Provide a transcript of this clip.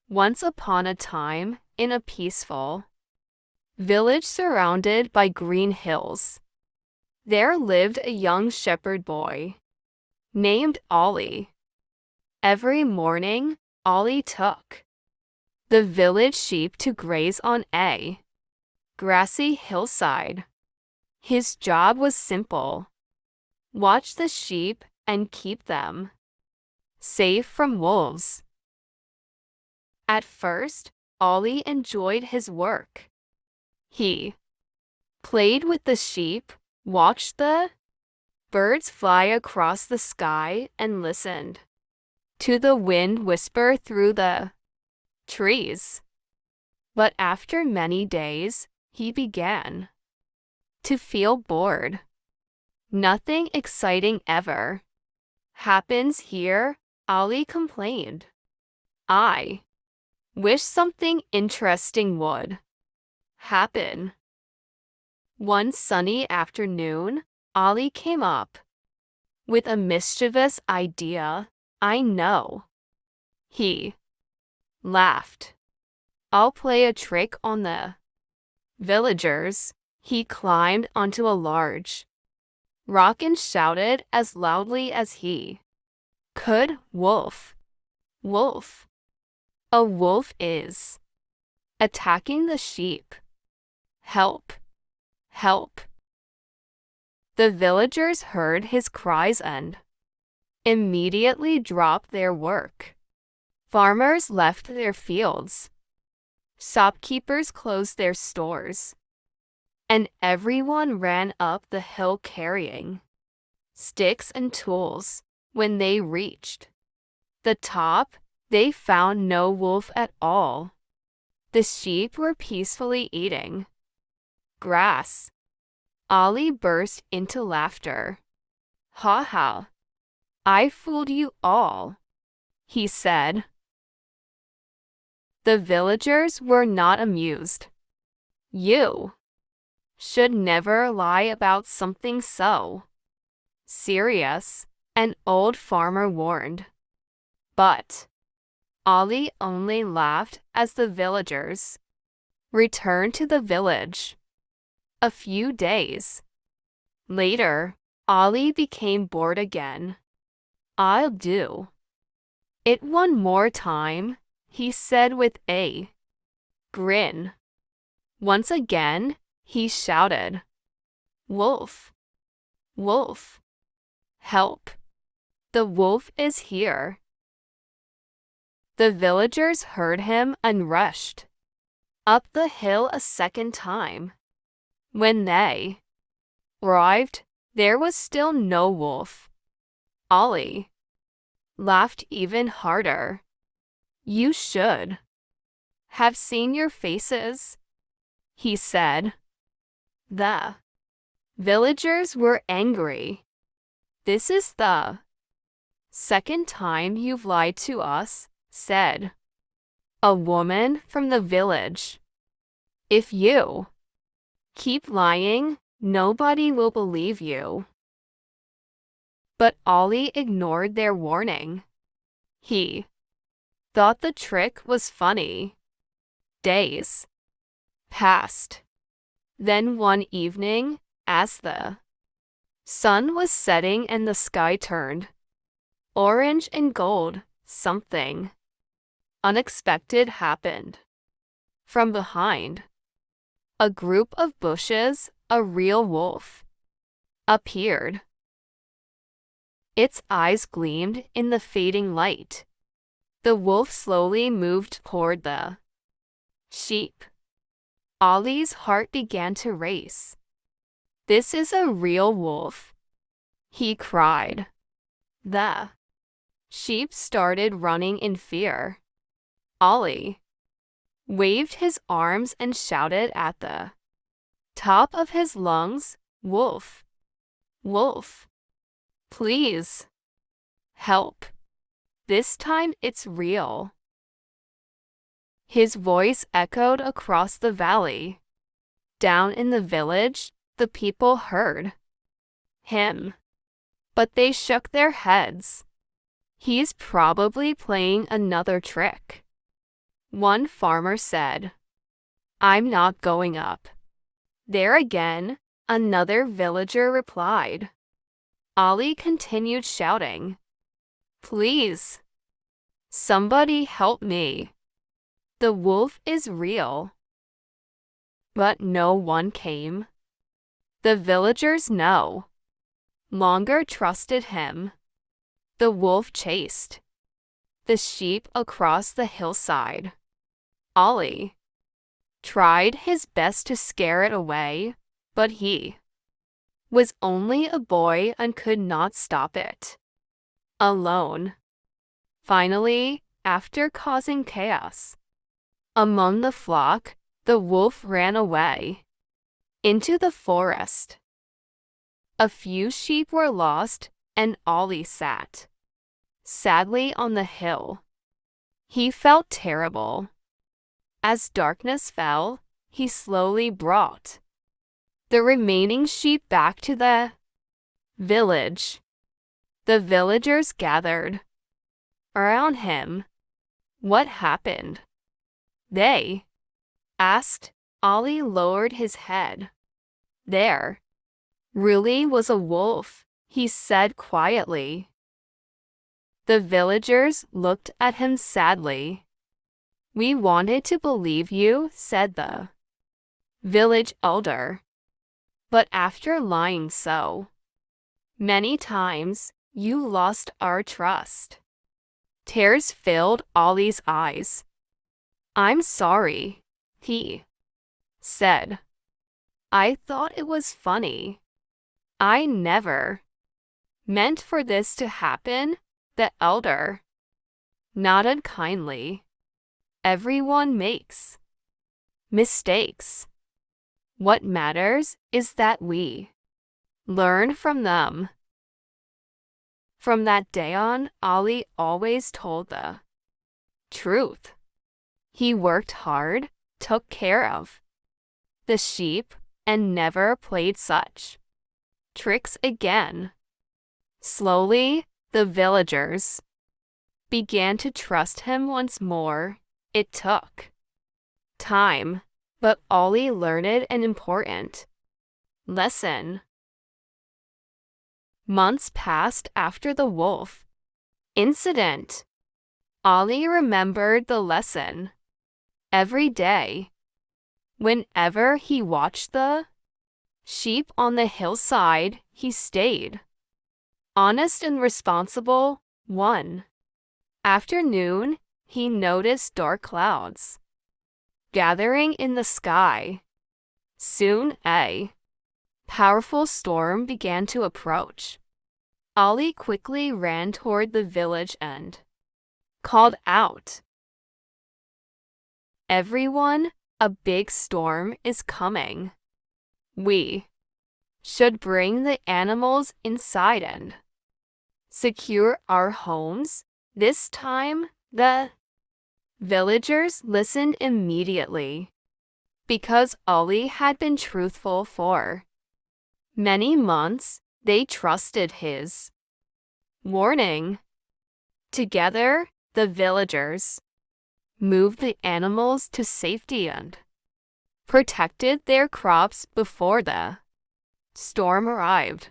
Once upon a time, in a peaceful village surrounded by green hills, there lived a young shepherd boy named Ollie. Every morning, Ollie took the village sheep to graze on a grassy hillside. His job was simple: watch the sheep and keep them safe from wolves. At first, Ollie enjoyed his work. He played with the sheep, watched the birds fly across the sky, and listened to the wind whisper through the trees. But after many days, he began to feel bored. Nothing exciting ever happens here, Ollie complained. I wish something interesting would happen. One sunny afternoon, Ollie came up with a mischievous idea. I know, he laughed. I'll play a trick on the villagers. He climbed onto a large rock and shouted as loudly as he could, "Wolf! Wolf! A wolf is attacking the sheep! Help! Help!" The villagers heard his cries and immediately dropped their work. Farmers left their fields. Shopkeepers closed their stores. And everyone ran up the hill carrying sticks and tools. When they reached the top, they found no wolf at all. The sheep were peacefully eating grass. Ollie burst into laughter. "Ha ha! I fooled you all," he said. The villagers were not amused. "You should never lie about something so serious," an old farmer warned. But Ollie only laughed as the villagers returned to the village. A few days later, Ollie became bored again. "I'll do it one more time," he said with a grin. Once again, he shouted, "Wolf! Wolf! Help! The wolf is here!" The villagers heard him and rushed up the hill a second time. When they arrived, there was still no wolf. Ollie laughed even harder. "You should have seen your faces," he said. The villagers were angry. "This is the second time you've lied to us," said a woman from the village. "If you keep lying, nobody will believe you." But Ollie ignored their warning. He thought the trick was funny. Days passed. Then one evening, as the sun was setting and the sky turned orange and gold, something unexpected happened. From behind a group of bushes, a real wolf appeared. Its eyes gleamed in the fading light. The wolf slowly moved toward the sheep. Ollie's heart began to race. "This is a real wolf," he cried. The sheep started running in fear. Ollie waved his arms and shouted at the top of his lungs, "Wolf! Wolf! Please! Help! This time it's real." His voice echoed across the valley. Down in the village, the people heard him, but they shook their heads. "He's probably playing another trick." One farmer said, "I'm not going up." There again, another villager replied. Ali continued shouting, "Please, somebody help me. The wolf is real." But no one came. The villagers no longer trusted him. The wolf chased the sheep across the hillside. Ali tried his best to scare it away, but he was only a boy and could not stop it. Alone. Finally, after causing chaos among the flock, the wolf ran away into the forest. A few sheep were lost, and Ali sat sadly on the hill. He felt terrible. As darkness fell, he slowly brought the remaining sheep back to the village. The villagers gathered around him. What happened? They asked. Ali lowered his head. There really was a wolf, he said quietly. The villagers looked at him sadly. We wanted to believe you, said the village elder. But after lying so many times, you lost our trust. Tears filled Ali's eyes. I'm sorry, he said. I thought it was funny. I never meant for this to happen. The elder nodded kindly. Everyone makes mistakes. What matters is that we learn from them. From that day on, Ali always told the truth. He worked hard, took care of the sheep, and never played such tricks again. Slowly, the villagers began to trust him once more. It took time, but Ali learned an important lesson. Months passed after the wolf incident. Ali remembered the lesson every day. Whenever he watched the sheep on the hillside, he stayed honest and responsible. One afternoon, he noticed dark clouds gathering in the sky. Soon a powerful storm began to approach. Ali quickly ran toward the village and called out, "Everyone, a big storm is coming. We should bring the animals inside and secure our homes." This time, the villagers listened immediately. Because Ali had been truthful for many months, they trusted his warning. Together, the villagers moved the animals to safety and protected their crops before the storm arrived.